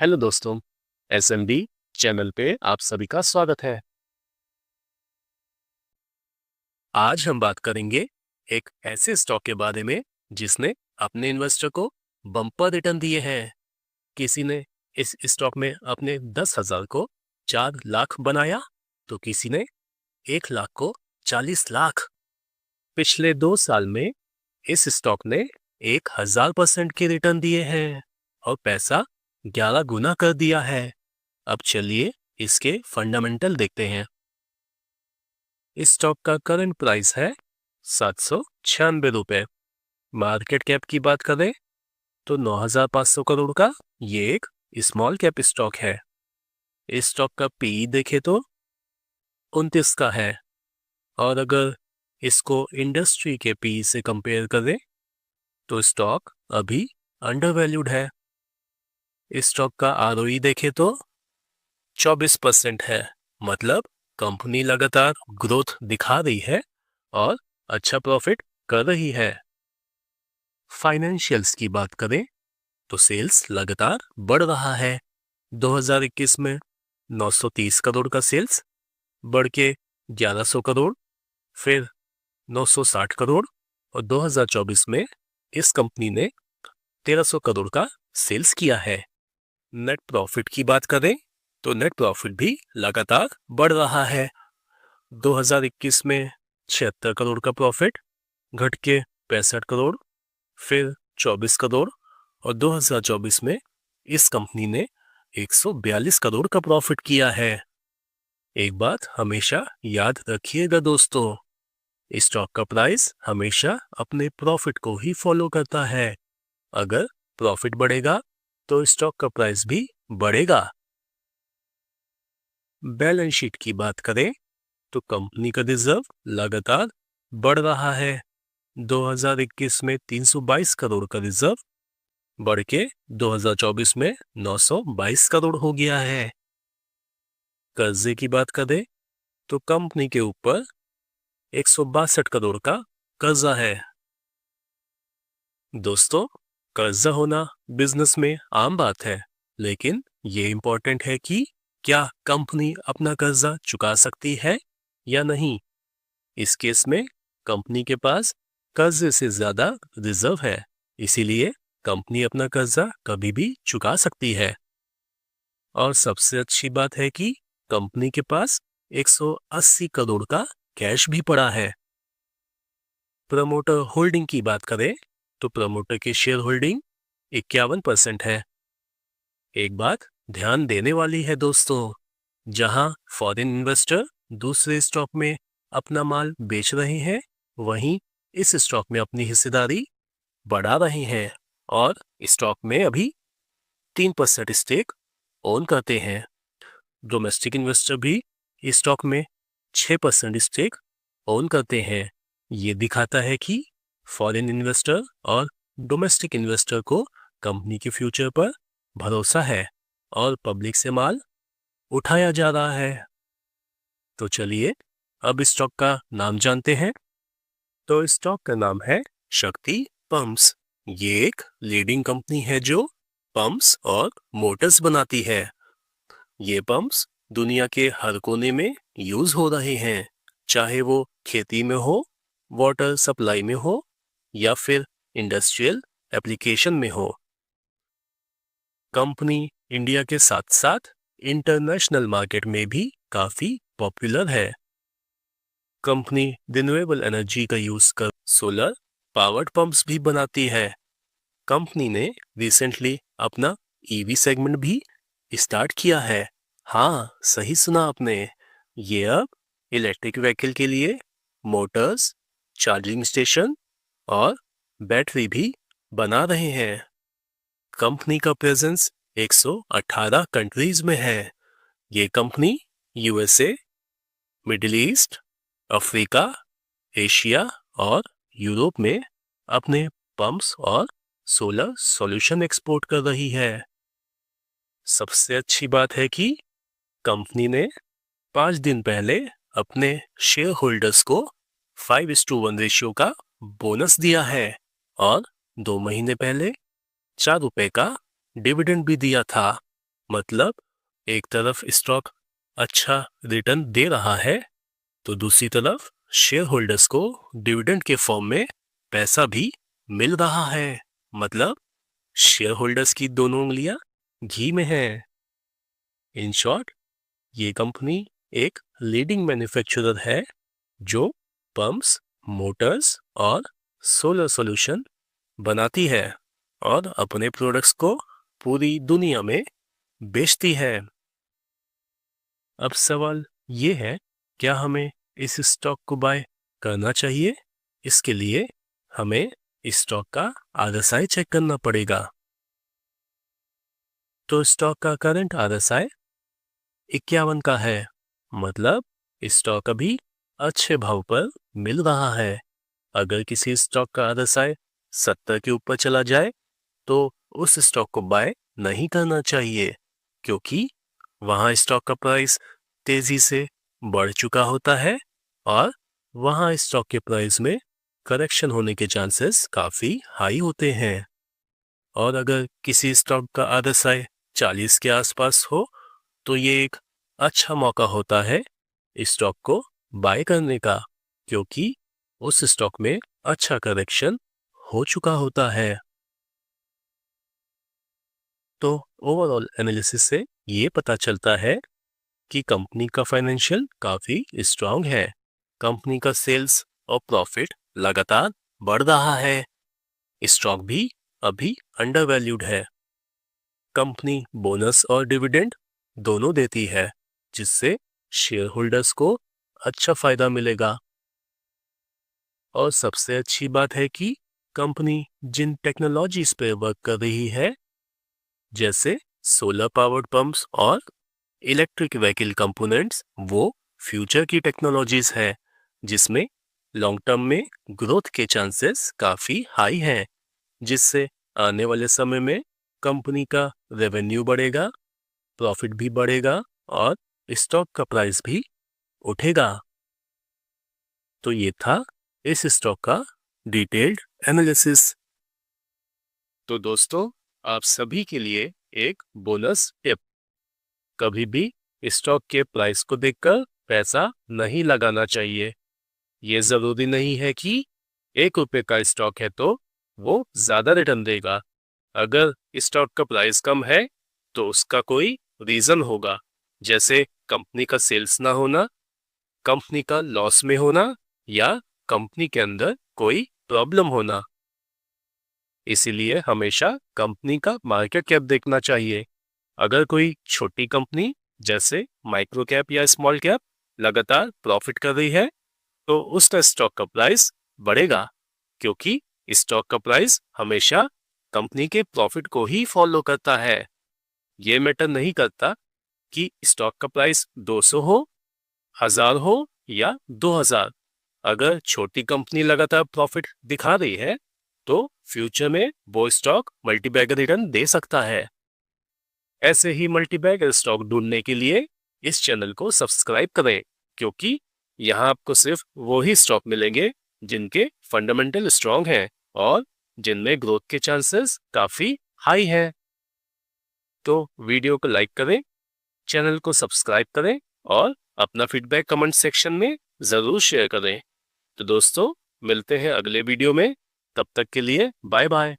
Hello दोस्तों, SMD channel पे आप सभी का स्वागत है। आज हम बात करेंगे एक ऐसे स्टॉक के बारे में जिसने अपने इन्वेस्टर को बम्पर रिटर्न दिए हैं। किसी ने इस स्टॉक में अपने 10,000 को 4 लाख बनाया, तो किसी ने 1 लाख को 40 लाख। पिछले 2 साल में इस स्टॉक ने 1000% के रिटर्न दिए हैं और पैसा 11 गुना कर दिया है। अब चलिए इसके फंडामेंटल देखते हैं। इस स्टॉक का करंट प्राइस है 796 रुपए। मार्केट कैप की बात करें तो 9,500 करोड़ का ये एक स्मॉल कैप स्टॉक है। इस स्टॉक का पीई देखें तो 29 का है और अगर इसको इंडस्ट्री के पीई से कंपेयर करें तो स्टॉक अभी अंडर वैल्यूड है। इस स्टॉक का आरओई देखें तो 24% है, मतलब कंपनी लगातार ग्रोथ दिखा रही है और अच्छा प्रॉफिट कर रही है। फाइनेंशियल्स की बात करें तो सेल्स लगातार बढ़ रहा है। 2021 में 930 करोड़ का सेल्स बढ़ के 1100 करोड़, फिर 960 करोड़ और 2024 में इस कंपनी ने 1300 करोड़ का सेल्स किया है। नेट प्रॉफिट की बात करें तो नेट प्रॉफिट भी लगातार बढ़ रहा है। 2021 में 76 करोड़ का प्रॉफिट घट के 65 करोड़, फिर 24 करोड़ और 2024 में इस कंपनी ने 142 करोड़ का प्रॉफिट किया है। एक बात हमेशा याद रखिएगा दोस्तों, स्टॉक का प्राइस हमेशा अपने प्रॉफिट को ही फॉलो करता है। अगर प्रॉफिट बढ़ेगा तो स्टॉक का प्राइस भी बढ़ेगा। बैलेंस शीट की बात करें तो कंपनी का रिजर्व लगातार बढ़ रहा है। 2021 में 322 करोड़ का रिजर्व बढ़ के 2024 में 922 करोड़ हो गया है। कर्जे की बात करें तो कंपनी के ऊपर 162 करोड़ का कर्जा है। दोस्तों, कर्जा होना बिजनेस में आम बात है, लेकिन ये इंपॉर्टेंट है कि क्या कंपनी अपना कर्जा चुका सकती है या नहीं। इस केस में कंपनी के पास कर्जे से ज्यादा रिजर्व है, इसीलिए कंपनी अपना कर्जा कभी भी चुका सकती है। और सबसे अच्छी बात है कि कंपनी के पास 180 करोड़ का कैश भी पड़ा है। प्रमोटर होल्डिंग की बात करें तो प्रमोटर की शेयर होल्डिंग 51% है। एक बात ध्यान देने वाली है दोस्तों, जहां फॉरेन इन्वेस्टर दूसरे स्टॉक में अपना माल बेच रहे हैं, वहीं इस स्टॉक में अपनी हिस्सेदारी बढ़ा रहे हैं और स्टॉक में अभी 3% स्टेक ओन करते हैं। डोमेस्टिक इन्वेस्टर भी इस स्टॉक में 6% स्टेक ओन करते हैं। ये दिखाता है कि फॉरेन इन्वेस्टर और डोमेस्टिक इन्वेस्टर को कंपनी के फ्यूचर पर भरोसा है और पब्लिक से माल उठाया जा रहा है। तो चलिए अब इस स्टॉक का नाम जानते हैं। तो इस स्टॉक का नाम है शक्ति पंप्स। ये एक लीडिंग कंपनी है जो पंप्स और मोटर्स बनाती है। ये पंप्स दुनिया के हर कोने में यूज हो रहे हैं, चाहे वो खेती में हो, वाटर सप्लाई में हो या फिर इंडस्ट्रियल एप्लीकेशन में हो। कंपनी इंडिया के साथ साथ इंटरनेशनल मार्केट में भी काफी पॉपुलर है। कंपनी रिन्यूएबल एनर्जी का यूज कर सोलर पावर्ड पंप्स भी बनाती है। कंपनी ने रिसेंटली अपना ईवी सेगमेंट भी स्टार्ट किया है। हाँ, सही सुना आपने, ये अब इलेक्ट्रिक व्हीकल के लिए मोटर्स, चार्जिंग स्टेशन और बैटरी भी बना रहे हैं। कंपनी का प्रेजेंस 118 कंट्रीज में है। ये company USA, middle east, Africa, Asia और यूरोप में अपने पंप्स और सोलर सॉल्यूशन एक्सपोर्ट कर रही है। सबसे अच्छी बात है कि कंपनी ने 5 दिन पहले अपने शेयर होल्डर्स को 5:1 रेशियो का बोनस दिया है और 2 महीने पहले 4 रुपए का डिविडेंड भी दिया था। मतलब एक तरफ स्टॉक अच्छा रिटर्न दे रहा है तो दूसरी तरफ शेयर होल्डर्स को डिविडेंड के फॉर्म में पैसा भी मिल रहा है। मतलब शेयर होल्डर्स की दोनों उंगलियां घी में हैं। इन शॉर्ट, ये कंपनी एक लीडिंग मैन्युफैक्चरर है जो पंप्स, मोटर्स और सोलर सॉल्यूशन बनाती है और अपने प्रोडक्ट्स को पूरी दुनिया में बेचती है। अब सवाल ये है, क्या हमें इस स्टॉक को बाय करना चाहिए? इसके लिए हमें इस स्टॉक का RSI चेक करना पड़ेगा। तो स्टॉक का करंट RSI 51 का है, मतलब स्टॉक अभी अच्छे भाव पर मिल रहा है। अगर किसी स्टॉक का RSI 70 के ऊपर चला जाए तो उस स्टॉक को बाय नहीं करना चाहिए, क्योंकि वहां स्टॉक का प्राइस तेजी से बढ़ चुका होता है और वहां स्टॉक के प्राइस में करेक्शन होने के चांसेस काफी हाई होते हैं। और अगर किसी स्टॉक का RSI 40 के आसपास हो तो ये एक अच्छा मौका होता है स्टॉक को बाय करने का, क्योंकि उस स्टॉक में अच्छा करेक्शन हो चुका होता है। तो ओवरऑल एनालिसिस से ये पता चलता है कि कंपनी का फाइनेंशियल काफी स्ट्रांग है। कंपनी का सेल्स और प्रॉफिट लगातार बढ़ रहा है। स्टॉक भी अभी अंडरवैल्यूड है। कंपनी बोनस और डिविडेंड दोनों देती है, जिससे शेयर होल्डर्स को अच्छा फायदा मिलेगा। और सबसे अच्छी बात है कि कंपनी जिन टेक्नोलॉजीज पे वर्क कर रही है, जैसे सोलर पावर्ड पंप्स और इलेक्ट्रिक व्हीकल कंपोनेंट्स, वो फ्यूचर की टेक्नोलॉजीज है जिसमें लॉन्ग टर्म में ग्रोथ के चांसेस काफी हाई हैं, जिससे आने वाले समय में कंपनी का रेवेन्यू बढ़ेगा, प्रॉफिट भी बढ़ेगा और स्टॉक का प्राइस भी उठेगा। तो ये था इस स्टॉक का डिटेल्ड एनालिसिस। तो दोस्तों, आप सभी के लिए एक बोनस टिप, कभी भी स्टॉक के प्राइस को देखकर पैसा नहीं लगाना चाहिए। ये जरूरी नहीं है कि ₹1 का स्टॉक है तो वो ज्यादा रिटर्न देगा। अगर स्टॉक का प्राइस कम है तो उसका कोई रीजन होगा, जैसे कंपनी का सेल्स ना होना, कंपनी का लॉस में होना या कंपनी के अंदर कोई प्रॉब्लम होना। इसीलिए हमेशा कंपनी का मार्केट कैप देखना चाहिए। अगर कोई छोटी कंपनी जैसे माइक्रो कैप या स्मॉल कैप लगातार प्रॉफिट कर रही है तो उसका स्टॉक का प्राइस बढ़ेगा, क्योंकि स्टॉक का प्राइस हमेशा कंपनी के प्रॉफिट को ही फॉलो करता है। ये मैटर नहीं करता कि स्टॉक का प्राइस 200 हो, 1000 हो या 2000। अगर छोटी कंपनी लगातार प्रॉफिट दिखा रही है तो फ्यूचर में वो स्टॉक मल्टीबैगर रिटर्न दे सकता है। ऐसे ही मल्टीबैगर स्टॉक ढूंढने के लिए इस चैनल को सब्सक्राइब करें, क्योंकि यहाँ आपको सिर्फ वो ही स्टॉक मिलेंगे जिनके फंडामेंटल स्ट्रांग हैं और जिनमें ग्रोथ के चांसेस काफी हाई हैं। तो वीडियो को लाइक करें, चैनल को सब्सक्राइब करें और अपना फीडबैक कमेंट सेक्शन में जरूर शेयर करें। तो दोस्तों, मिलते हैं अगले वीडियो में। तब तक के लिए बाय बाय।